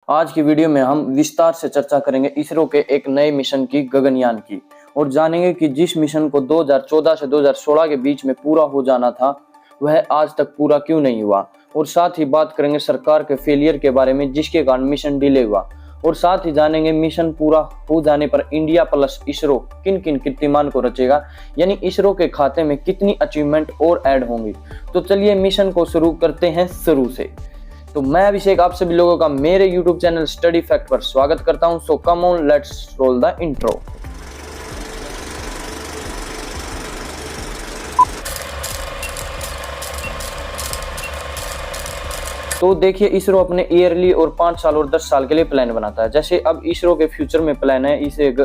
आज की वीडियो में हम विस्तार से चर्चा करेंगे इसरो के एक नए मिशन की, गगनयान की, और जानेंगे कि जिस मिशन को 2014 से 2016 के बीच में पूरा हो जाना था वह आज तक पूरा क्यों नहीं हुआ। और साथ ही बात करेंगे सरकार के फेलियर के बारे में जिसके कारण मिशन डिले हुआ। और साथ ही जानेंगे मिशन पूरा हो जाने पर इंडिया प्लस इसरो किन किन कीर्तिमान को रचेगा, यानी इसरो के खाते में कितनी अचीवमेंट और ऐड होंगी। तो चलिए मिशन को शुरू करते हैं शुरू से। तो मैं अभिषेक आप सभी लोगों का मेरे YouTube चैनल स्टडी फैक्ट पर स्वागत करता हूं। So come on let's roll the intro. तो देखिए, इसरो अपने ईयरली और 5 साल और 10 साल के लिए प्लान बनाता है। जैसे अब इसरो के फ्यूचर में प्लान है इसे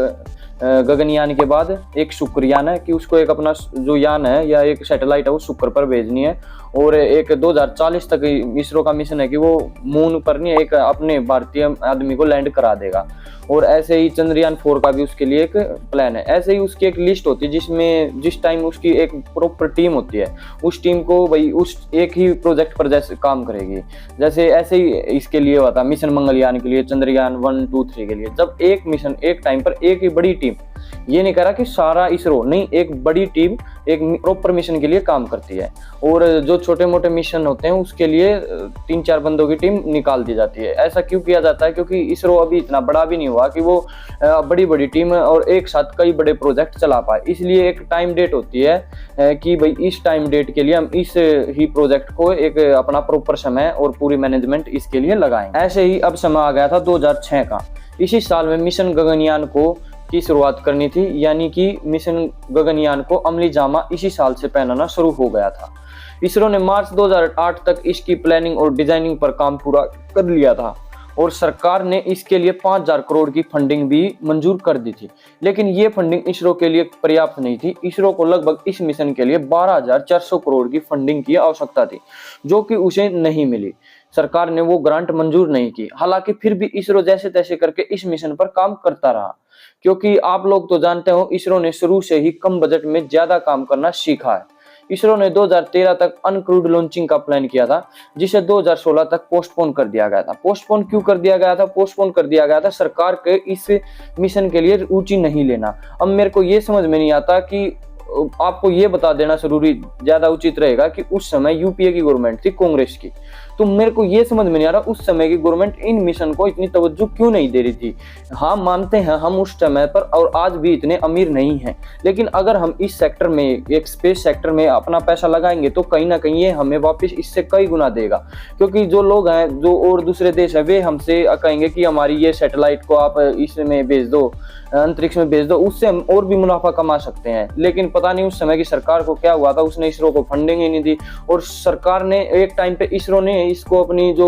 गगनयान के बाद एक शुक्रयान है कि उसको एक अपना जो यान है या एक सैटेलाइट है वो शुक्र पर भेजनी है। और एक 2040 तक इसरो का मिशन है कि वो मून पर नहीं एक अपने भारतीय आदमी को लैंड करा देगा। और ऐसे ही चंद्रयान 4 का भी उसके लिए एक प्लान है। ऐसे ही उसकी एक लिस्ट होती है जिसमें जिस टाइम उसकी एक प्रॉपर टीम होती है उस टीम को भाई उस एक ही प्रोजेक्ट पर जैसे काम करेगी। जैसे ऐसे ही इसके लिए हुआ था मिशन मंगलयान के लिए, चंद्रयान 1, 2, 3 के लिए। जब एक मिशन एक टाइम पर एक ही बड़ी टीम, ये नहीं कह रहा कि सारा इसरो नहीं, एक बड़ी टीम एक प्रॉपर मिशन के लिए काम करती है। और जो छोटे मोटे मिशन होते हैं उसके लिए 3-4 बंदों की टीम निकाल दी जाती है। ऐसा क्यों किया जाता है? क्योंकि इसरो अभी इतना बड़ा भी नहीं हुआ कि वो बड़ी बड़ी टीम और एक साथ कई बड़े प्रोजेक्ट चला पाए। इसलिए एक टाइम डेट होती है कि भाई इस टाइम डेट के लिए हम इस ही प्रोजेक्ट को एक अपना प्रॉपर समय और पूरी मैनेजमेंट इसके लिए लगाएं। ऐसे ही अब समय आ गया था 2006 का। इसी साल में मिशन गगनयान की शुरुआत करनी थी, यानी कि मिशन गगनयान को अमली जामा इसी साल से पहनाना शुरू हो गया था। इसरो ने मार्च 2008 तक इसकी प्लानिंग और डिजाइनिंग पर काम पूरा कर लिया था और सरकार ने इसके लिए 5000 करोड़ की फंडिंग भी मंजूर कर दी थी। लेकिन ये फंडिंग इसरो के लिए पर्याप्त नहीं थी। इसरो को लगभग इस मिशन के लिए 12400 करोड़ की फंडिंग की आवश्यकता थी, जो कि उसे नहीं मिली। सरकार ने वो ग्रांट मंजूर नहीं की। हालांकि फिर भी इसरो जैसे तैसे करके इस मिशन पर काम करता रहा, क्योंकि आप लोग तो जानते हो इसरो ने शुरू से ही कम बजट में ज्यादा काम करना सीखा है। इसरो ने 2013 तक अनक्रूड लॉन्चिंग का प्लान किया था, जिसे 2016 तक पोस्टपोन कर दिया गया था। पोस्टपोन क्यों कर दिया गया था? पोस्टपोन कर दिया गया था सरकार के इस मिशन के लिए रुचि नहीं लेना। अब मेरे को ये समझ में नहीं आता कि आपको ये बता देना जरूरी ज्यादा उचित रहेगा कि उस समय यूपीए की गवर्नमेंट थी, कांग्रेस की। तो मेरे को ये समझ में नहीं आ रहा उस समय की गवर्नमेंट इन मिशन को इतनी तवज्जो क्यों नहीं दे रही थी। हाँ, मानते हैं हम उस समय पर और आज भी इतने अमीर नहीं हैं, लेकिन अगर हम इस सेक्टर में एक स्पेस सेक्टर में अपना पैसा लगाएंगे तो कहीं ना कहीं ये हमें वापस इससे कई गुना देगा। क्योंकि जो लोग हैं जो और दूसरे देश है वे हमसे कहेंगे कि हमारी ये सैटेलाइट को आप इसमें भेज दो, अंतरिक्ष में भेज दो, उससे हम और भी मुनाफा कमा सकते हैं। लेकिन पता नहीं उस समय की सरकार को क्या हुआ था, उसने इसरो को फंडिंग ही नहीं दी। और सरकार ने एक टाइम पे इसरो ने इसको अपनी जो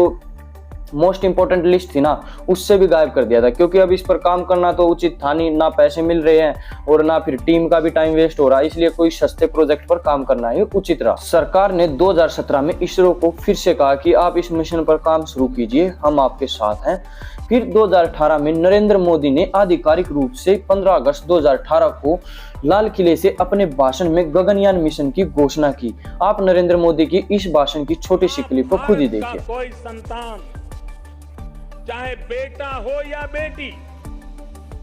मोस्ट इंपोर्टेंट लिस्ट थी ना उससे भी गायब कर दिया था, क्योंकि अब इस पर काम करना तो उचित था नहीं, ना पैसे मिल रहे हैं और ना फिर टीम का भी टाइम वेस्ट हो रहा है। इसलिए कोई सस्ते प्रोजेक्ट पर काम करना ही उचित रहा। सरकार ने 2017 में इसरो को फिर से कहा कि आप इस मिशन पर काम शुरू कीजिए, हम आपके साथ हैं। फिर 2018 में नरेंद्र मोदी ने आधिकारिक रूप से 15 अगस्त 2018 को लाल किले से अपने भाषण में गगनयान मिशन की घोषणा की। आप नरेंद्र मोदी की इस भाषण की छोटी सी क्लिप को खुद ही देखिए। कोई संतान, चाहे बेटा हो या बेटी,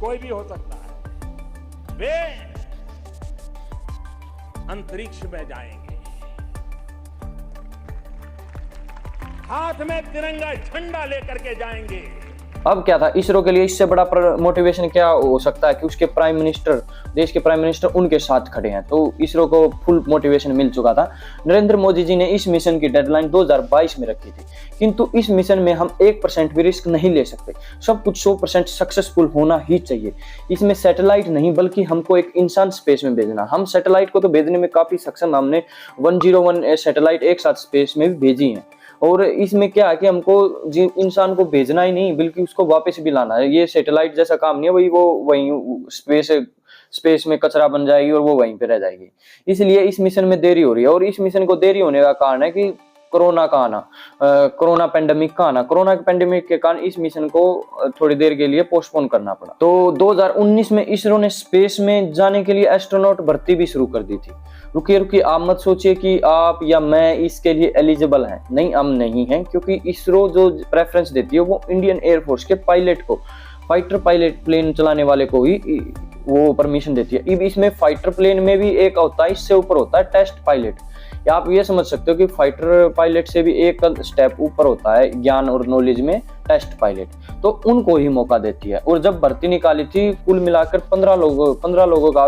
कोई भी हो सकता है, वे अंतरिक्ष में जाएंगे, हाथ में तिरंगा झंडा लेकर के जाएंगे। अब क्या था इसरो के लिए इससे बड़ा मोटिवेशन क्या हो सकता है कि उसके प्राइम मिनिस्टर, देश के प्राइम मिनिस्टर उनके साथ खड़े हैं। तो इसरो को फुल मोटिवेशन मिल चुका था। नरेंद्र मोदी जी ने इस मिशन की डेडलाइन 2022 में रखी थी, किंतु इस मिशन में हम 1% भी रिस्क नहीं ले सकते। सब कुछ 100% सक्सेसफुल होना ही चाहिए। इसमें सैटेलाइट नहीं बल्कि हमको एक इंसान स्पेस में भेजना। हम सैटेलाइट को तो भेजने में काफी सक्षम, हमने 101 सैटेलाइट एक साथ स्पेस में भी भेजी है। और इसमें क्या है कि हमको इंसान को भेजना ही नहीं बल्कि उसको वापस भी लाना है। ये सैटेलाइट जैसा काम नहीं है, वही वो वहीं स्पेस में कचरा बन जाएगी और वो वहीं पे रह जाएगी। इसलिए इस मिशन में देरी हो रही है। और इस मिशन को देरी होने का कारण है कि कोरोना का आना, कोरोना पेंडेमिक का आना। कोरोना पेंडेमिक के कारण इस मिशन को थोड़ी देर के लिए पोस्टपोन करना पड़ा। तो 2019 में इसरो ने स्पेस में जाने के लिए एस्ट्रोनॉट भर्ती भी शुरू कर दी थी। रुकिए रुकिए, आप मत सोचिए कि आप या मैं इसके लिए एलिजिबल हैं। नहीं, हम नहीं हैं, क्योंकि इसरो जो प्रेफरेंस देती है वो इंडियन एयरफोर्स के पायलट को, फाइटर पायलट प्लेन चलाने वाले को ही वो परमिशन देती है। अब इसमें फाइटर प्लेन में भी एक होता है, इससे ऊपर होता है टेस्ट पायलट। या आप ये समझ सकते हो कि फाइटर पायलट से भी एक स्टेप ऊपर होता है ज्ञान और नॉलेज में टेस्ट पायलट, तो उनको ही मौका देती है। और जब भर्ती निकाली थी कुल मिलाकर 15 लोगों का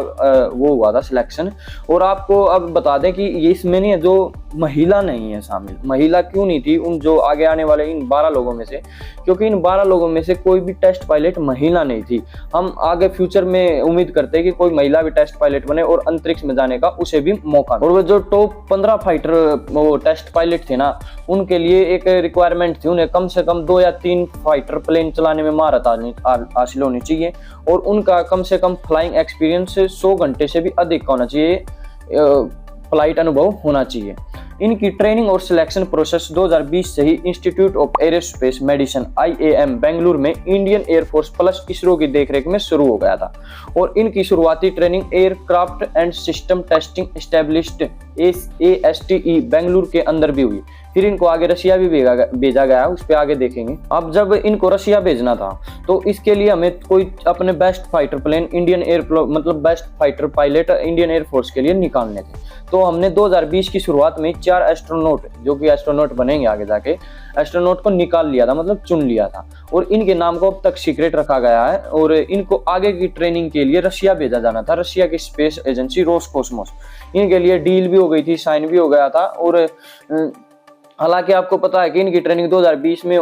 वो हुआ था सिलेक्शन। और आपको अब बता दें कि ये इसमें नहीं है जो महिला नहीं है शामिल। महिला क्यों नहीं थी उन जो आगे आने वाले इन 12 लोगों में से? क्योंकि इन 12 लोगों में से कोई भी टेस्ट पायलट महिला नहीं थी। हम आगे फ्यूचर में उम्मीद करते हैं कि कोई महिला भी टेस्ट पायलट बने और अंतरिक्ष में जाने का उसे भी मौका। और वो जो टॉप 15 फाइटर वो टेस्ट पायलट थे ना, उनके लिए एक रिक्वायरमेंट थी, उन्हें कम से कम 2 या 3 फाइटर प्लेन चलाने में महारत हासिल होनी चाहिए और उनका कम से कम फ्लाइंग एक्सपीरियंस 100 घंटे से भी अधिक का होना चाहिए, फ्लाइट अनुभव होना चाहिए। इनकी ट्रेनिंग और सिलेक्शन प्रोसेस 2020 से ही Institute of Aerospace Medicine IAM Bengaluru में इंडियन एयरफोर्स प्लस इसरो की देखरेख में शुरू हो गया था। और इनकी शुरुआती training aircraft and system testing established ASTE Bengaluru के अंदर भी हुई। फिर इनको आगे रशिया भी भेजा गया, उस पर आगे देखेंगे। अब जब इनको रशिया भेजना था तो इसके लिए हमें कोई अपने बेस्ट फाइटर प्लेन मतलब best fighter pilot Indian air force के लिए निकालने थे। तो हमने 2020 की शुरुआत में 4 एस्ट्रोनॉट, जो कि एस्ट्रोनॉट बनेंगे आगे जाके, एस्ट्रोनॉट को निकाल लिया था, मतलब चुन लिया था। और इनके नाम को अब तक सीक्रेट रखा गया है। और इनको आगे की ट्रेनिंग के लिए रशिया भेजा जाना था, रशिया की स्पेस एजेंसी रोसकोस्मोस। इनके लिए डील भी हो गई थी, साइन भी हो गया था। और हालांकि आपको पता है कि इनकी ट्रेनिंग 2020 में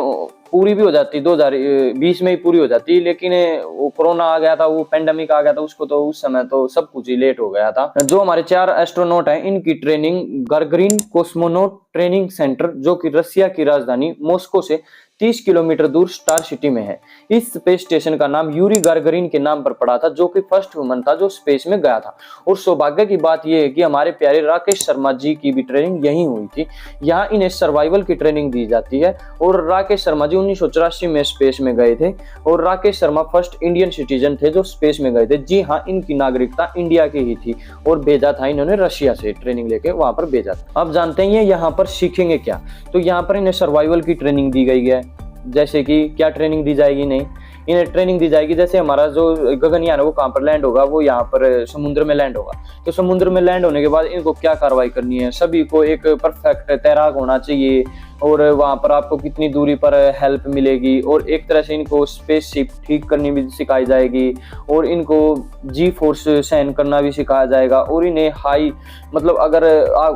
पूरी भी हो जाती, 2020 में ही पूरी हो जाती, लेकिन वो कोरोना आ गया था, वो पेंडेमिक आ गया था, उसको तो उस समय तो सब कुछ ही लेट हो गया था। जो हमारे 4 एस्ट्रोनॉट हैं, इनकी training Gagarin cosmonaut training centre, जो कि रशिया की राजधानी मॉस्को से 30 किलोमीटर दूर स्टार सिटी में है। इस स्पेस स्टेशन का नाम यूरी गागारिन के नाम पर पड़ा था, जो कि फर्स्ट वुमन था जो स्पेस में गया था। और सौभाग्य की बात यह है कि हमारे प्यारे राकेश शर्मा जी की भी ट्रेनिंग यहीं हुई थी। यहाँ इन्हें सर्वाइवल की ट्रेनिंग दी जाती है। और राकेश शर्मा जी 1984 में स्पेस में गए थे। और Rakesh Sharma first Indian citizen थे जो स्पेस में गए थे। जी हाँ, इनकी नागरिकता इंडिया की ही थी और भेजा था इन्होंने रशिया से, ट्रेनिंग लेके वहां पर भेजा था। अब जानते हैं यहाँ पर सीखेंगे क्या। तो यहाँ पर इन्हें सर्वाइवल की ट्रेनिंग दी गई है। जैसे कि क्या ट्रेनिंग दी जाएगी? नहीं, इन्हें ट्रेनिंग दी जाएगी जैसे हमारा जो गगनयान है वो कहाँ पर लैंड होगा, वो यहाँ पर समुद्र में लैंड होगा। तो समुद्र में लैंड होने के बाद इनको क्या कार्रवाई करनी है, सभी को एक परफेक्ट तैराक होना चाहिए। और वहाँ पर आपको कितनी दूरी पर हेल्प मिलेगी। और एक तरह से इनको स्पेसशिप ठीक करनी भी सिखाई जाएगी। और इनको जी फोर्स सहन करना भी सिखाया जाएगा। और इन्हें हाई, मतलब अगर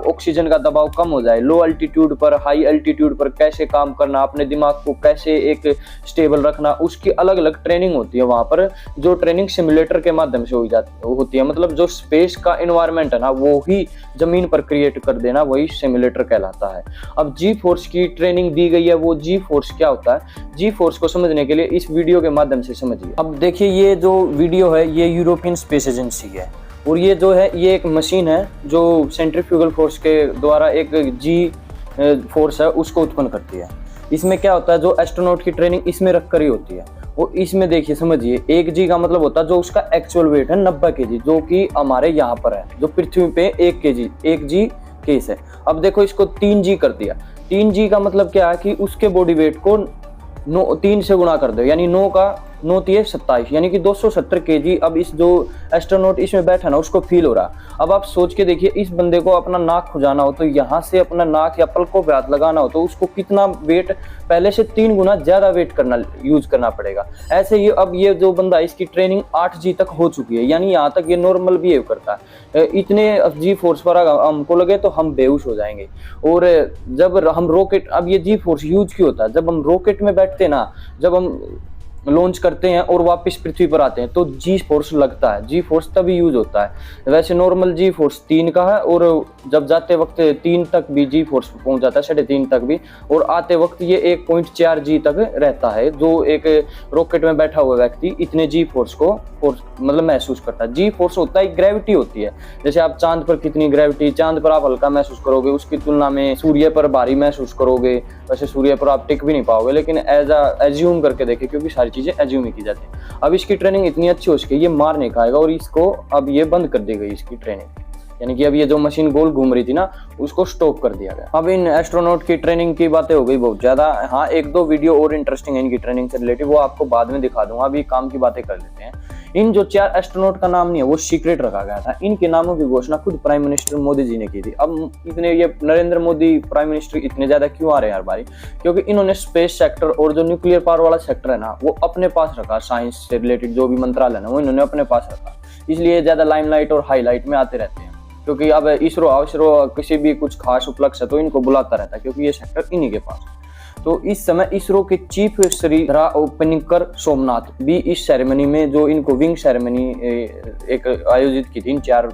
ऑक्सीजन का दबाव कम हो जाए, लो अल्टीट्यूड पर हाई अल्टीट्यूड पर कैसे काम करना, अपने दिमाग को कैसे एक स्टेबल रखना, उसकी अलग अलग ट्रेनिंग होती है वहाँ पर, जो ट्रेनिंग सिमुलेटर के माध्यम से होती है। मतलब जो स्पेस का एनवायरनमेंट है ना, वो ही जमीन पर क्रिएट कर देना, वही सिमुलेटर कहलाता है। अब जी फोर्स की ट्रेनिंग दी गई है, वो जी फोर्स क्या होता है, जी फोर्स को समझने के लिए इस वीडियो के माध्यम से समझिए। अब देखिए, ये जो वीडियो है ये यूरोपियन स्पेस एजेंसी है। और ये जो है ये एक मशीन है जो सेंट्रीफ्यूगल फोर्स के द्वारा एक जी फोर्स है उसको उत्पन्न करती है। इसमें क्या होता है, जो एस्ट्रोनॉट की ट्रेनिंग इसमें रखकर ही होती है। वो इसमें देखिए समझिए, 1 जी का मतलब होता है जो उसका एक्चुअल वेट है 90 kg, जो कि हमारे यहाँ पर है, जो पृथ्वी पे 1 जी केस है। अब देखो इसको 3 जी कर दिया। 3 जी का मतलब क्या है कि उसके बॉडी वेट को 3 से गुणा कर दो, यानी 9 का 9 × 27, यानी कि 270 kg। अब इस जो एस्ट्रोनॉट इसमें बैठा ना, उसको फील हो रहा। अब आप सोच के देखिए, इस बंदे को अपना नाक खुजाना हो तो यहाँ से अपना नाक या पलकों पे हाथ लगाना हो तो उसको कितना वेट, पहले से 3 गुना ज्यादा वेट यूज करना पड़ेगा। ऐसे ही अब ये जो बंदा, इसकी ट्रेनिंग 8 जी तक हो चुकी है, यानी यहाँ तक ये नॉर्मल बिहेव करता है। इतने जी फोर्स पर हमको लगे तो हम बेहोश हो जाएंगे। और जब हम रॉकेट, अब ये जी फोर्स यूज क्यों होता है, जब हम रॉकेट में बैठते ना, जब हम लॉन्च करते हैं और वापस पृथ्वी पर आते हैं तो जी फोर्स लगता है। जी फोर्स तभी यूज होता है। वैसे नॉर्मल जी फोर्स 3 का है, और जब जाते वक्त 3 तक भी जी फोर्स पहुंच जाता है, 3.5 तक भी, और आते वक्त ये 1.4 जी तक रहता है। जो एक रॉकेट में बैठा हुआ व्यक्ति इतने जी फोर्स को मतलब महसूस करता है। जी फोर्स होता है, ग्रेविटी होती है। जैसे आप चांद पर कितनी ग्रेविटी, चांद पर आप हल्का महसूस करोगे, उसकी तुलना में सूर्य पर भारी महसूस करोगे। वैसे सूर्य पर आप टिक भी नहीं पाओगे, लेकिन एज्यूम करके देखें, क्योंकि सारी चीजें एज्यूम ही की जाती है। अब इसकी ट्रेनिंग इतनी अच्छी हो सके, ये मार नहीं खाएगा, और इसको अब ये बंद कर दी गई इसकी ट्रेनिंग। यानी कि अब ये जो मशीन गोल घूम रही थी ना, उसको स्टॉप कर दिया गया। अब इन एस्ट्रोनॉट की ट्रेनिंग की बातें हो गई बहुत ज्यादा। हाँ, एक दो वीडियो और इंटरेस्टिंग है इनकी ट्रेनिंग से रिलेटेड, वो आपको बाद में दिखा दूंगा। अभी काम की बातें कर लेते हैं। इन जो 4 एस्ट्रोनॉट का नाम नहीं है वो सीक्रेट रखा गया था। इनके नामों की घोषणा खुद प्राइम मिनिस्टर मोदी जी ने की थी। अब इतने ये नरेंद्र मोदी प्राइम मिनिस्टर इतने ज्यादा क्यों आ रहे हैं हर बारी? क्योंकि इन्होंने स्पेस सेक्टर और जो न्यूक्लियर पावर वाला सेक्टर है ना, वो अपने पास रखा। साइंस से रिलेटेड जो भी मंत्रालय है वो इन्होंने अपने पास रखा, इसलिए ज्यादा लाइमलाइट और हाईलाइट में आते रहते हैं। क्योंकि अब इसरो किसी भी कुछ खास उपलक्ष्य है तो इनको बुलाता रहता है, क्योंकि ये सेक्टर इन्हीं के पास। तो इस समय इसरो के चीफ श्री ओपनिंकर सोमनाथ भी इस सेरेमनी में, जो इनको विंग सेरेमनी एक आयोजित की थी, इन 4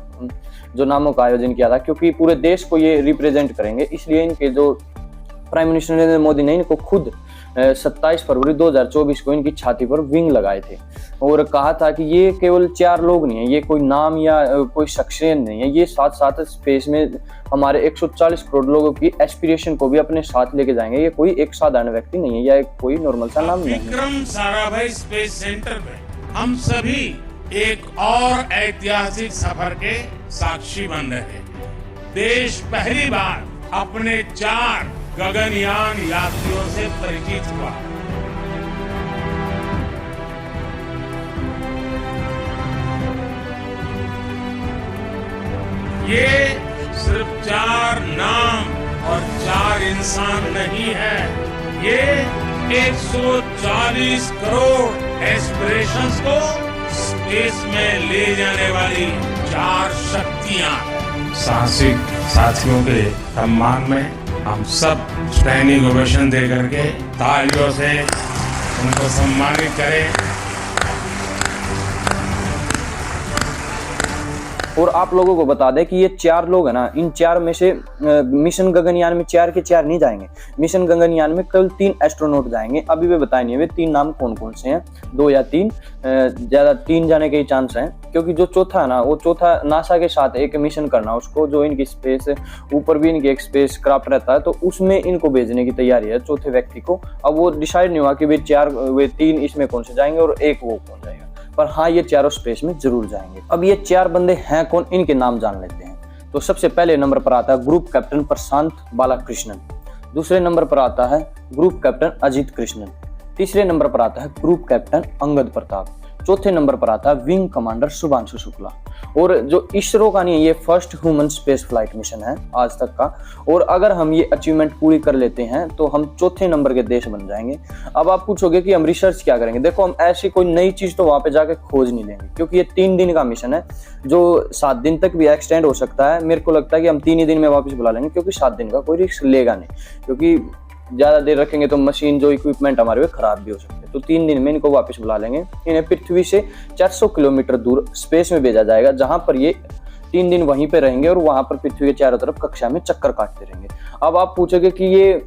जो नामों का आयोजन किया था, क्योंकि पूरे देश को ये रिप्रेजेंट करेंगे। इसलिए इनके जो प्राइम मिनिस्टर नरेंद्र मोदी ने इनको खुद 27 फरवरी 2024 को इनकी छाती पर विंग लगाए थे और कहा था कि ये केवल 4 लोग नहीं है, ये कोई नाम या कोई शख्सियत नहीं है, ये साथ साथ स्पेस में हमारे 140 करोड़ लोगों की एस्पिरेशन को भी अपने साथ लेके जाएंगे। ये कोई एक साधारण व्यक्ति नहीं है या कोई नॉर्मल सा नाम नहीं है। विक्रम साराभाई स्पेस सेंटर में हम सभी एक और ऐतिहासिक सफर के साक्षी बन रहे हैं। देश पहली बार अपने 4 गगनयान यात्रियों से परिचित हुआ। ये सिर्फ 4 नाम और 4 इंसान नहीं है, ये 140 करोड़ एस्पिरेशंस को स्पेस में ले जाने वाली 4 शक्तियां। साहसिक साथियों के सम्मान में हम सब स्टैंडिंग ओवेशन दे करके तालियों से उनको सम्मानित करें। और आप लोगों को बता दें कि ये 4 लोग है ना, इन 4 में से मिशन गगनयान में 4 के 4 नहीं जाएंगे। मिशन गगनयान में केवल 3 एस्ट्रोनॉट जाएंगे। अभी वे बताए नहीं, वे 3 नाम कौन कौन से हैं, 2 या 3, ज्यादा 3 जाने के ही चांस हैं। क्योंकि जो चौथा है ना, वो चौथा नासा के साथ एक मिशन करना उसको, जो इनकी स्पेस ऊपर भी इनके एक स्पेस क्राफ्ट रहता है, तो उसमें इनको भेजने की तैयारी है चौथे व्यक्ति को। अब वो डिसाइड नहीं हुआ कि वे 3 इसमें कौन से जाएंगे और एक वो कौन जाएगा, पर हाँ, ये 4 स्पेस में जरूर जाएंगे। अब ये 4 बंदे हैं कौन, इनके नाम जान लेते हैं। तो सबसे पहले नंबर पर आता है ग्रुप कैप्टन प्रशांत बालाकृष्णन। दूसरे नंबर पर आता है ग्रुप कैप्टन अजीत कृष्णन। तीसरे नंबर पर आता है ग्रुप कैप्टन अंगद प्रताप। चौथे नंबर पर आता है विंग कमांडर शुभांशु शुक्ला। और जो इसरो का नहीं है, ये first human space flight mission है आज तक का। और अगर हम ये अचीवमेंट पूरी कर लेते हैं तो हम चौथे नंबर के देश बन जाएंगे। अब आप पूछोगे कि हम रिसर्च क्या करेंगे? देखो, हम ऐसी कोई नई चीज तो वहां पे जाके खोज नहीं लेंगे, क्योंकि ये 3 दिन का मिशन है, जो 7 दिन तक भी एक्सटेंड हो सकता है। मेरे को लगता है कि हम 3 ही दिन में वापस बुला लेंगे, क्योंकि 7 दिन का कोई रिस्क लेगा नहीं, क्योंकि ज्यादा देर रखेंगे तो मशीन जो इक्विपमेंट हमारे वे खराब भी हो सकते हैं। तो 3 दिन में इनको वापस बुला लेंगे। इन्हें पृथ्वी से 400 किलोमीटर दूर स्पेस में भेजा जाएगा, जहां पर ये 3 दिन वहीं पे रहेंगे और वहां पर पृथ्वी के चारों तरफ कक्षा में चक्कर काटते रहेंगे। अब आप पूछोगे कि ये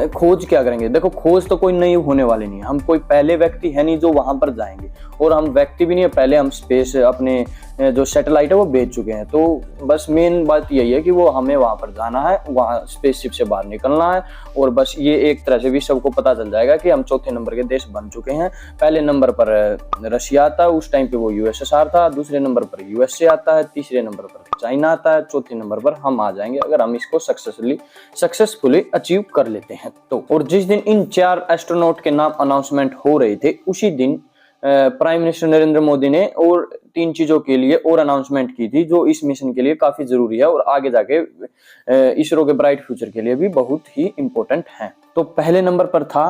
खोज क्या करेंगे? देखो, खोज तो कोई नई होने वाली नहीं है। हम कोई पहले व्यक्ति है नहीं जो वहां पर जाएंगे, और हम व्यक्ति भी नहीं है, पहले हम स्पेस अपने जो सैटेलाइट है वो भेज चुके हैं। तो बस मेन बात यही है कि वो हमें वहां पर जाना है, वहां स्पेसशिप से बाहर निकलना है, और बस ये एक तरह से भी सबको पता चल जाएगा कि हम चौथे नंबर के देश बन चुके हैं। पहले नंबर पर रशिया आता है, उस टाइम पे वो यूएसएसआर था। दूसरे नंबर पर यूएसए आता है। तीसरे नंबर पर चाइना आता है। चौथे नंबर पर हम आ जाएंगे, अगर हम इसको सक्सेसफुली अचीव कर लेते हैं तो। और जिस दिन इन 4 एस्ट्रोनॉट के नाम अनाउंसमेंट हो रहे थे, उसी दिन प्राइम मिनिस्टर नरेंद्र मोदी ने और 3 चीजों के लिए और अनाउंसमेंट की थी, जो इस मिशन के लिए काफी जरूरी है और आगे जाके इसरो के ब्राइट फ्यूचर के लिए भी बहुत ही इंपॉर्टेंट है। तो पहले नंबर पर था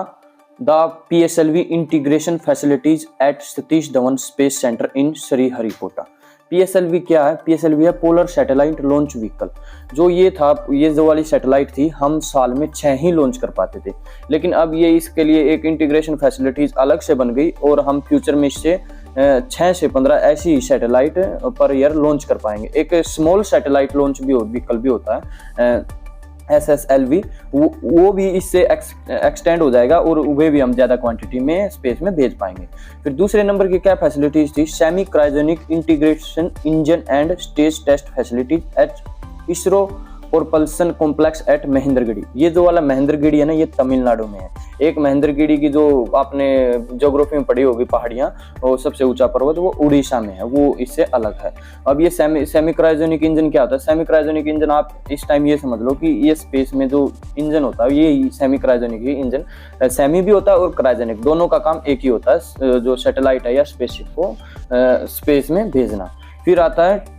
the PSLV integration facilities eight Satish Dhawan space centre in Sriharikota. PSLV क्या है? PSLV है पोलर सैटेलाइट लॉन्च व्हीकल। जो ये था, ये जो वाली सैटेलाइट थी, हम साल में 6 ही लॉन्च कर पाते थे, लेकिन अब ये इसके लिए एक इंटीग्रेशन फैसिलिटीज अलग से बन गई और हम फ्यूचर में इससे 6 से 15 ऐसी सैटेलाइट पर ईयर लॉन्च कर पाएंगे। एक स्मॉल सैटेलाइट लॉन्च भी व्हीकल भी होता है SSLV, वो भी इससे एक्सटेंड हो जाएगा और वे भी हम ज्यादा क्वांटिटी में स्पेस में भेज पाएंगे। फिर दूसरे नंबर की क्या फैसिलिटीज थी? Semi cryogenic integration engine and stage test facilities at ISRO और पल्सन कॉम्प्लेक्स एट महेंद्रगिरी। ये जो वाला महेंद्रगिरी है ना, ये तमिलनाडु में है। एक महेंद्रगिरी की जो आपने ज्योग्राफी में पढ़ी होगी पहाड़ियाँ, और सबसे ऊंचा पर्वत वो उड़ीसा में है, वो इससे अलग है। अब ये सेमी क्रायोजेनिक इंजन क्या होता है? सेमी क्रायोजेनिक इंजन आप इस टाइम ये समझ लो कि ये स्पेस में जो इंजन होता है ये सेमी क्रायोजेनिक ही इंजन, सेमी भी होता है और क्रायोजेनिक, दोनों का काम एक ही होता है, जो सैटेलाइट है या स्पेसशिप को स्पेस में भेजना। फिर आता है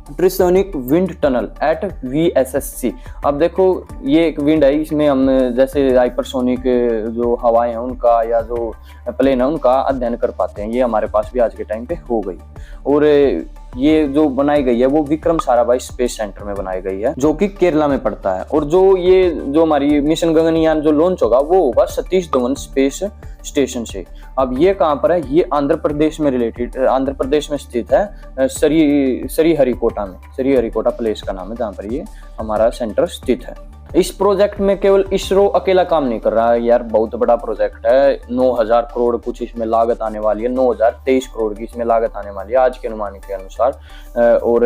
ट्रिसोनिक विंड टनल एट VSSC। अब देखो ये एक विंड है, इसमें हम जैसे हाइपरसोनिक जो हवाएं हैं उनका या जो प्लेन है उनका अध्ययन कर पाते हैं। ये हमारे पास भी आज के टाइम पे हो गई। और ये जो बनाई गई है वो विक्रम साराभाई स्पेस सेंटर में बनाई गई है, जो कि केरला में पड़ता है। और जो हमारी मिशन गगनयान जो लॉन्च होगा वो होगा सतीश धवन स्पेस स्टेशन से। अब ये कहाँ पर है? ये आंध्र प्रदेश में स्थित है, श्रीहरिकोटा में। श्रीहरिकोटा प्लेस का नाम है जहाँ पर ये हमारा सेंटर स्थित है। इस प्रोजेक्ट में केवल इसरो अकेला काम नहीं कर रहा है यार, बहुत बड़ा प्रोजेक्ट है। 9000 करोड़ कुछ इसमें लागत आने वाली है, 9023 करोड़ की इसमें लागत आने वाली है आज के अनुमान के अनुसार। और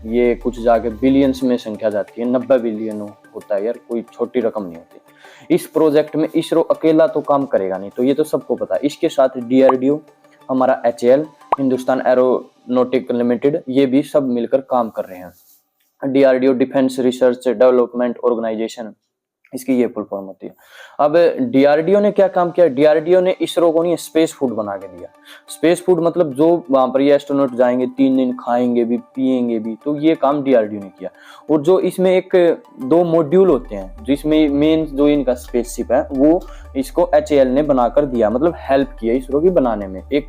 ये कुछ जाके बिलियंस में संख्या जाती है, 90 बिलियन होता है यार, कोई छोटी रकम नहीं होती। इस प्रोजेक्ट में इसरो अकेला तो काम करेगा नहीं, तो ये तो सबको पता है। इसके साथ DRDO, हमारा HAL, हिंदुस्तान एरोनॉटिक लिमिटेड, ये भी सब मिलकर काम कर रहे हैं। DRDO defence research development organisation, इसकी ये फुल फॉर्म होती है। अब DRDO ने क्या काम किया? DRDO ने इसरो को नहीं स्पेस फूड बना के दिया। स्पेस फूड मतलब जो वहां पर ये एस्ट्रोनॉट जाएंगे 3 दिन खाएंगे भी पिएंगे भी, तो ये काम DRDO ने किया। और जो इसमें 2 मॉड्यूल होते हैं, जिसमें मेन जो इनका स्पेसशिप है वो इसको HAL ने बनाकर दिया, मतलब हेल्प किया इसरो की बनाने में। एक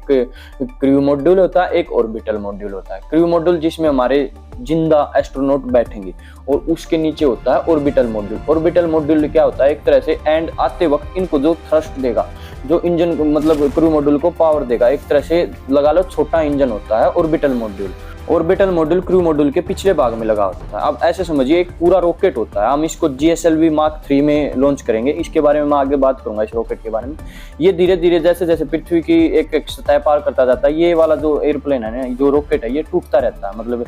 क्रू मॉड्यूल होता है, एक ऑर्बिटल मॉड्यूल होता है। क्रू मॉड्यूल जिसमें हमारे जिंदा एस्ट्रोनॉट बैठेंगे, और उसके नीचे होता है ऑर्बिटल मॉड्यूल। ऑर्बिटल मॉड्यूल क्या होता है? एक तरह से एंड आते वक्त इनको जो थ्रस्ट देगा, जो इंजन मतलब क्रू मॉड्यूल को पावर देगा, एक तरह से लगा लो छोटा इंजन होता है orbital module. Orbital module crew module के पिछले भाग में लगा होता है। अब ऐसे समझिए एक पूरा रॉकेट होता है। हम इसको GSLV Mark 3 में लॉन्च करेंगे, इसके बारे में मैं आगे बात करूंगा इस रॉकेट के बारे में। ये धीरे धीरे जैसे जैसे पृथ्वी की एक सतह पार करता जाता है, ये वाला जो एयरप्लेन है ना, जो रॉकेट है, ये टूटता रहता है। मतलब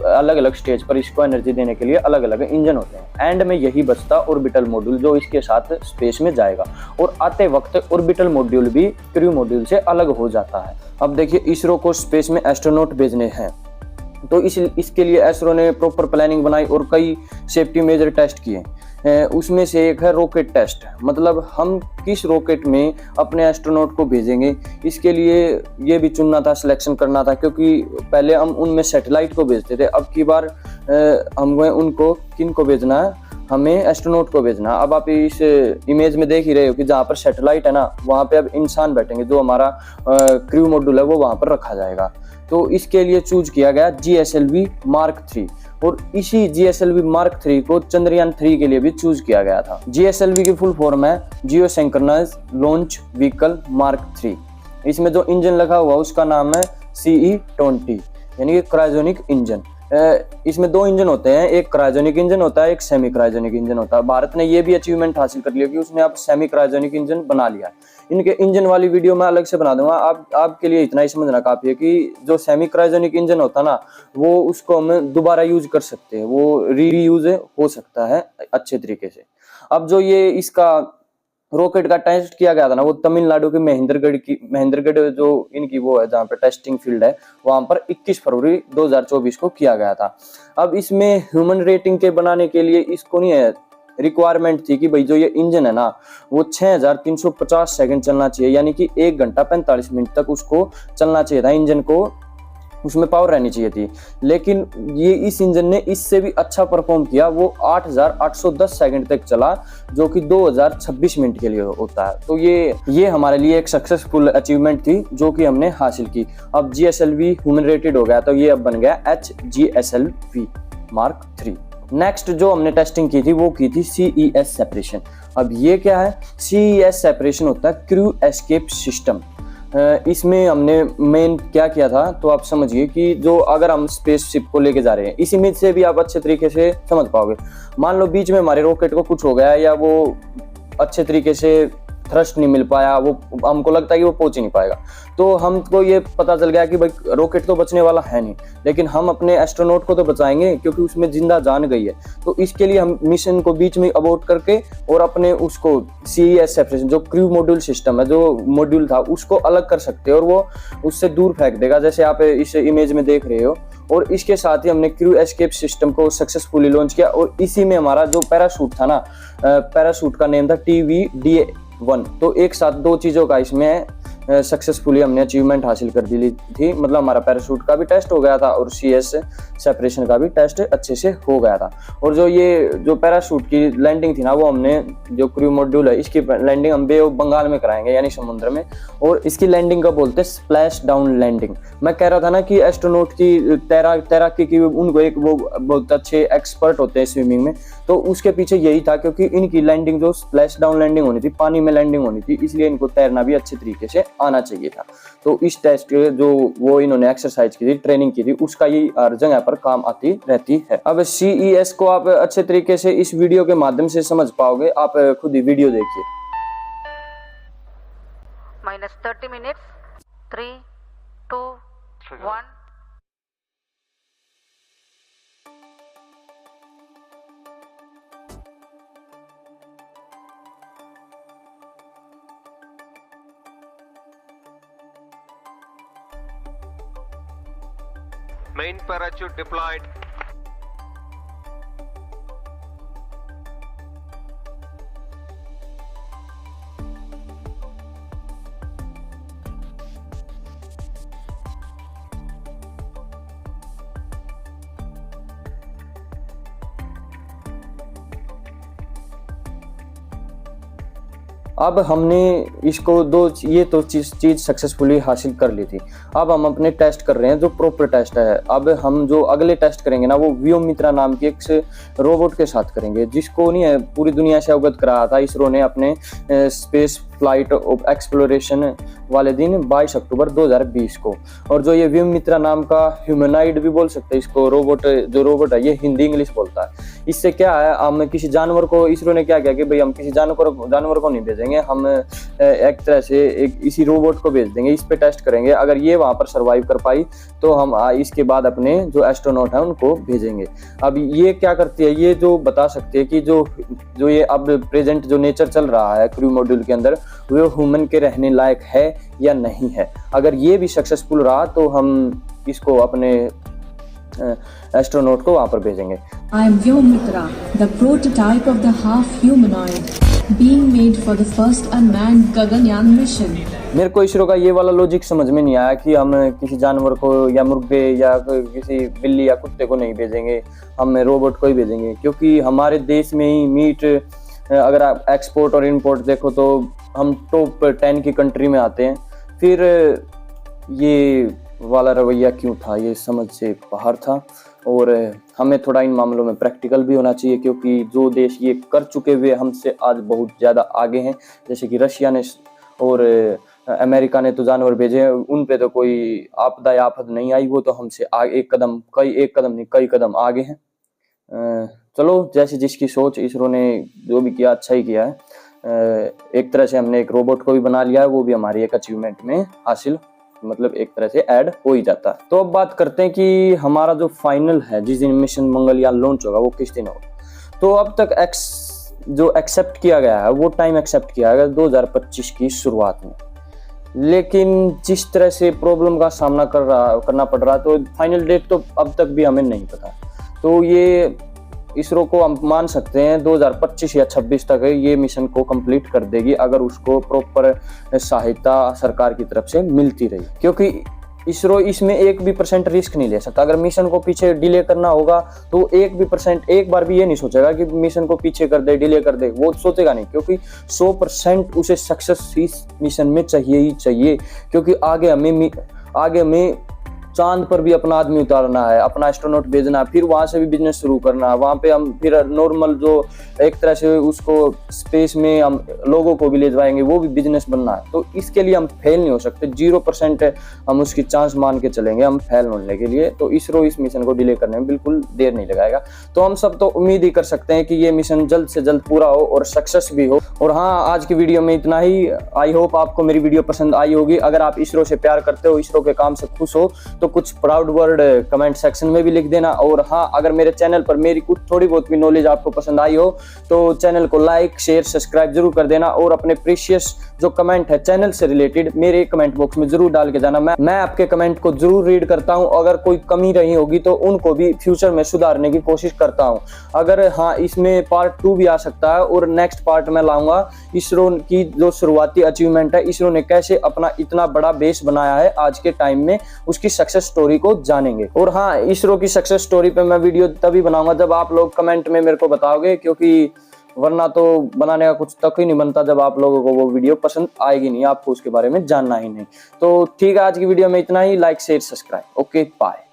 अलग अलग स्टेज पर इसको एनर्जी देने के लिए अलग अलग इंजन होते हैं। एंड में यही बचता ऑर्बिटल मॉड्यूल, जो इसके साथ स्पेस में जाएगा। और आते वक्त ऑर्बिटल मॉड्यूल भी क्रू मॉड्यूल से अलग हो जाता है। अब देखिए इसरो को स्पेस में एस्ट्रोनॉट भेजने हैं, तो इसके लिए इसरो ने प्रॉपर प्लानिंग बनाई और कई सेफ्टी मेजर टेस्ट किए। उसमें से एक है रॉकेट टेस्ट, मतलब हम किस रॉकेट में अपने एस्ट्रोनॉट को भेजेंगे, इसके लिए ये भी चुनना था, सिलेक्शन करना था, क्योंकि पहले हम उनमें सैटेलाइट को भेजते थे। अब की बार हमें उनको किन को भेजना है? हमें एस्ट्रोनॉट को भेजना। अब आप इस इमेज में देख ही रहे हो कि जहाँ पर सैटेलाइट है ना, वहाँ पे अब इंसान बैठेंगे, जो हमारा क्रू मॉड्यूल है वो वहाँ पर रखा जाएगा। तो इसके लिए चूज किया गया GSLV Mark 3, और इसी GSLV Mark 3 को चंद्रयान 3 के लिए भी चूज किया गया था। GSLV की फुल फॉर्म है जियो सिंक्रोनाइज लॉन्च व्हीकल Mark 3। इसमें जो इंजन लगा हुआ उसका नाम है CE-20, यानी कि क्रायोजेनिक इंजन। इसमें 2 इंजन होते हैं, एक क्रायोजेनिक इंजन होता है, एक सेमी क्रायोजेनिक इंजन होता है। भारत ने ये भी अचीवमेंट हासिल कर लिया कि उसने अब सेमी क्रायोजेनिक इंजन बना लिया। इनके इंजन वाली वीडियो मैं अलग से बना दूंगा। आपके लिए इतना ही समझना काफी है कि जो सेमी क्रायोजेनिक इंजन होता है ना, वो उसको हम दोबारा यूज कर सकते हैं, वो रीयूज हो सकता है अच्छे तरीके से। अब जो ये इसका रॉकेट का टेस्ट किया गया था ना, वो तमिलनाडु के महेंद्रगढ़ जो इनकी वो है जहाँ पर टेस्टिंग फील्ड है, वहां पर 21 फरवरी 2024 को किया गया था। अब इसमें ह्यूमन रेटिंग के बनाने के लिए इसको नहीं है रिक्वायरमेंट थी कि भाई जो ये इंजन है ना वो 6350 सेकंड चलना चाहिए, यानी कि 1 घंटा 45 मिनट तक उसको चलना चाहिए था इंजन को, उसमें पावर रहनी चाहिए थी। लेकिन ये इस इंजन ने इससे भी अच्छा परफॉर्म किया, वो 8810 सेकंड तक चला, जो कि 2026 मिनट के लिए होता है। तो ये हमारे लिए एक सक्सेसफुल अचीवमेंट थी जो कि हमने हासिल की। अब GSLV ह्यूमन रेटेड हो गया, तो ये अब बन गया HGSLV Mark 3। नेक्स्ट जो हमने टेस्टिंग की थी वो की थी CES सेपरेशन। अब ये क्या है? CES सेपरेशन होता है क्रू एस्केप सिस्टम। इसमें हमने मेन क्या किया था, तो आप समझिए कि जो अगर हम स्पेसशिप को लेके जा रहे हैं, इस इमेज से भी आप अच्छे तरीके से समझ पाओगे। मान लो बीच में हमारे रॉकेट को कुछ हो गया या वो अच्छे तरीके से थ्रस्ट नहीं मिल पाया, वो हमको लगता है कि वो पहुंच ही नहीं पाएगा। तो हमको ये पता चल गया कि भाई रॉकेट तो बचने वाला है नहीं, लेकिन हम अपने एस्ट्रोनॉट को तो बचाएंगे क्योंकि उसमें जिंदा जान गई है। तो इसके लिए हम मिशन को बीच में अबॉर्ट करके और अपने उसको CES सेपरेशन, जो क्रू मॉड्यूल सिस्टम है, जो मॉड्यूल था उसको अलग कर सकते हैं और वो उससे दूर फेंक देगा, जैसे आप इस इमेज में देख रहे हो। और इसके साथ ही हमने क्रू एस्केप सिस्टम को सक्सेसफुली लॉन्च किया और इसी में हमारा जो पैराशूट था ना, पैराशूट का नेम था TVDA-1। तो एक साथ दो चीज़ों का इसमें सक्सेसफुली हमने अचीवमेंट हासिल कर दी थी। मतलब हमारा पैराशूट का भी टेस्ट हो गया था और CS सेपरेशन का भी टेस्ट अच्छे से हो गया था। और जो पैराशूट की लैंडिंग थी ना, वो हमने जो क्रू मॉड्यूल है इसकी लैंडिंग हम बे ऑफ बंगाल में कराएंगे, यानी समुद्र में। और इसकी लैंडिंग का बोलते हैं स्प्लैश डाउन लैंडिंग। मैं कह रहा था ना कि एस्ट्रोनॉट की तैराकी की उनको एक वो बहुत अच्छे एक्सपर्ट होते हैं स्विमिंग में, तो उसके पीछे यही था क्योंकि इनकी लैंडिंग जो स्प्लैश डाउन लैंडिंग होनी थी, पानी में लैंडिंग होनी थी, इसलिए इनको तैरना भी अच्छे तरीके से आना चाहिए था। तो इस टेस्ट के जो वो इन्होंने एक्सरसाइज की थी, ट्रेनिंग की थी, उसका ये हर जगह पर काम आती रहती है। अब CES को आप अच्छे तरीके से इस वीडियो के माध्यम से समझ पाओगे, आप खुद ही वीडियो देखिए। -30 minutes, 3, 2, 1. Main parachute deployed. अब हमने इसको ये तो चीज सक्सेसफुली हासिल कर ली थी। अब हम अपने टेस्ट कर रहे हैं जो प्रॉपर टेस्ट है। अब हम जो अगले टेस्ट करेंगे ना, वो व्योमित्रा नाम के एक रोबोट के साथ करेंगे, जिसको नहीं है पूरी दुनिया से अवगत कराया था इसरो ने अपने स्पेस फ्लाइट एक्सप्लोरेशन वाले दिन 22 अक्टूबर 2020 को। और जो ये व्योमित्रा नाम का ह्यूमनाइड भी बोल सकते हैं इसको, रोबोट है ये हिंदी इंग्लिश बोलता है। इससे क्या है, हम किसी जानवर को, इसरो ने क्या किया कि भाई हम किसी जानवर को नहीं भेजेंगे, हम एक तरह से इसी रोबोट को भेज देंगे, इस पे टेस्ट करेंगे। अगर ये वहां पर सरवाइव कर पाई तो हम इसके बाद अपने जो एस्ट्रोनॉट है उनको भेजेंगे। अब ये क्या करती है, ये जो बता सकती है कि जो ये अब प्रेजेंट जो नेचर चल रहा है क्रू मॉड्यूल के अंदर, वो ह्यूमन के रहने लायक है या नहीं है। अगर ये भी सक्सेसफुल रहा तो हम इसको अपने एस्ट्रोनॉट को वहां पर भेजेंगे। I am Vyomitra, the prototype of the half-humanoid, being made for the first unmanned Gaganyaan mission. मेरे को इसरो का ये वाला लॉजिक समझ में नहीं आया कि हम किसी जानवर को या मुर्गे या किसी बिल्ली या कुत्ते को नहीं भेजेंगे, हम रोबोट को ही भेजेंगे। क्योंकि हमारे देश में ही मीट, अगर आप एक्सपोर्ट और इंपोर्ट देखो तो हम टॉप 10 की कंट्री में आते हैं। फिर ये वाला रवैया क्यों था, ये समझ से बाहर था। और हमें थोड़ा इन मामलों में प्रैक्टिकल भी होना चाहिए, क्योंकि जो देश ये कर चुके हुए हमसे आज बहुत ज़्यादा आगे हैं, जैसे कि रशिया ने और अमेरिका ने तो जानवर भेजे, उन पे तो कोई आपदा या आफत नहीं आई, वो तो हमसे एक कदम नहीं कई कदम आगे हैं। चलो, जैसे जिसकी सोच, इसरो ने जो भी किया अच्छा ही किया है। एक तरह से हमने एक रोबोट को भी बना लिया है, वो भी हमारी एक अचीवमेंट में हासिल, मतलब एक तरह से ऐड हो ही जाता है। तो अब बात करते हैं कि हमारा जो फाइनल है, जिस दिन मिशन मंगलयान लॉन्च होगा वो किस दिन होगा। तो अब तक जो एक्सेप्ट किया गया है वो टाइम एक्सेप्ट किया गया 2025 की शुरुआत में, लेकिन जिस तरह से प्रॉब्लम का सामना करना पड़ रहा है, तो फाइनल डेट तो अब तक भी हमें नहीं पता। तो ये इसरो को हम मान सकते हैं 2025 या 26 तक ये मिशन को कंप्लीट कर देगी, अगर उसको प्रॉपर सहायता सरकार की तरफ से मिलती रही। क्योंकि इसरो इसमें 1% रिस्क नहीं ले सकता। अगर मिशन को पीछे डिले करना होगा तो 1% एक बार भी ये नहीं सोचेगा कि मिशन को पीछे कर दे, डिले कर दे, वो सोचेगा नहीं। क्योंकि 100% उसे सक्सेस इस मिशन में चाहिए ही चाहिए। क्योंकि आगे हमें चांद पर भी अपना आदमी उतारना है, अपना एस्ट्रोनॉट भेजना है, फिर वहां से भी बिजनेस शुरू करना है, वहां पे हम फिर नॉर्मल जो एक तरह से उसको स्पेस में हम लोगों को भी ले जाएंगे, वो भी बिजनेस बनना है। तो इसके लिए हम फेल नहीं हो सकते, 0% हम उसकी चांस मान के चलेंगे हम फेल होने के लिए। तो इसरो इस मिशन को डिले करने में बिल्कुल देर नहीं लगाएगा। तो हम सब तो उम्मीद ही कर सकते हैं कि ये मिशन जल्द से जल्द पूरा हो और सक्सेस भी हो। और हाँ, आज की वीडियो में इतना ही। आई होप आपको मेरी वीडियो पसंद आई होगी। अगर आप इसरो से प्यार करते हो, इसरो के काम से खुश हो, तो कुछ प्राउड वर्ड कमेंट सेक्शन में भी लिख देना। और हाँ, अगर मेरे चैनल पर मेरी कुछ थोड़ी बहुत भी नॉलेज आपको पसंद आई हो तो चैनल को लाइक शेयर सब्सक्राइब जरूर कर देना। और अपने प्रीशियस जो कमेंट है चैनल से रिलेटेड मेरे कमेंट बॉक्स में जरूर डाल के जाना। मैं आपके कमेंट को जरूर रीड करता हूं। अगर कोई कमी रही होगी तो उनको भी फ्यूचर में सुधारने की कोशिश करता हूं। अगर हाँ, इसमें पार्ट 2 भी आ सकता है और नेक्स्ट पार्ट में लाऊंगा इसरो की जो शुरुआती अचीवमेंट है, इसरो ने कैसे अपना इतना बड़ा बेस बनाया है आज के टाइम में, उसकी सक्सेस स्टोरी को जानेंगे। और हाँ, इसरो की सक्सेस स्टोरी पे मैं वीडियो तभी बनाऊंगा जब आप लोग कमेंट में मेरे को बताओगे, क्योंकि वरना तो बनाने का कुछ तक ही नहीं बनता जब आप लोगों को वो वीडियो पसंद आएगी नहीं, आपको उसके बारे में जानना ही नहीं। तो ठीक है, आज की वीडियो में इतना ही। Like share subscribe. Okay, bye.